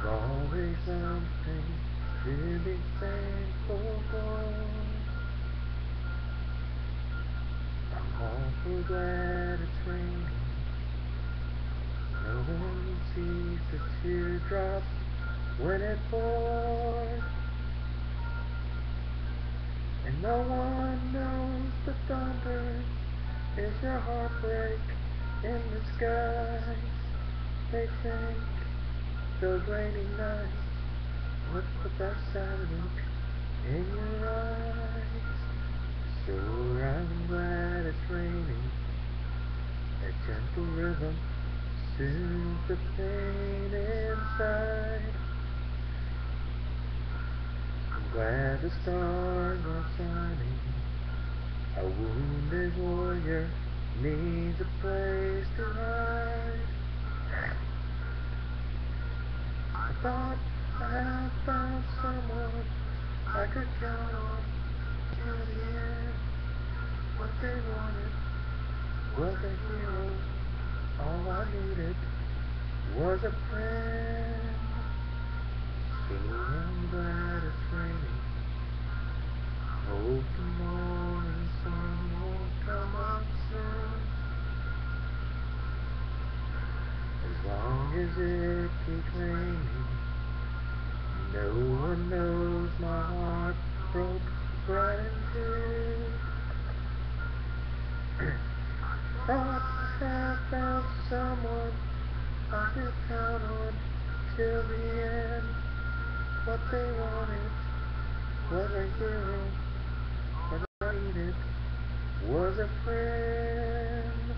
always something to be thankful for. I'm awful glad it's raining. No one sees the teardrops when it pours, and no one knows the thunder is your heartbreak in the skies. They think those rainy nights would put that sad look in your eyes. So I'm glad it's raining. A gentle rhythm soothes the pain inside. I'm glad the stars are shining. A wounded warrior needs a place to hide. I thought I had found someone I could count on till the end. What they wanted was a hero. All I needed was a friend. So I'm glad it's raining. Hope the morning sun won't come up soon. As long as it keeps raining, no one knows my heart broke right in two. Thought I had found someone I could count on till the end. What they wanted was a hero. What I needed was a friend.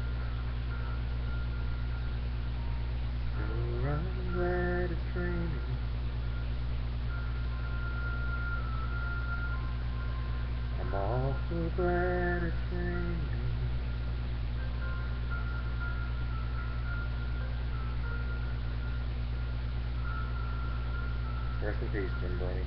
So I'm glad it's raining. I'm awful glad it's raining. Rest in peace, Jim Blaney.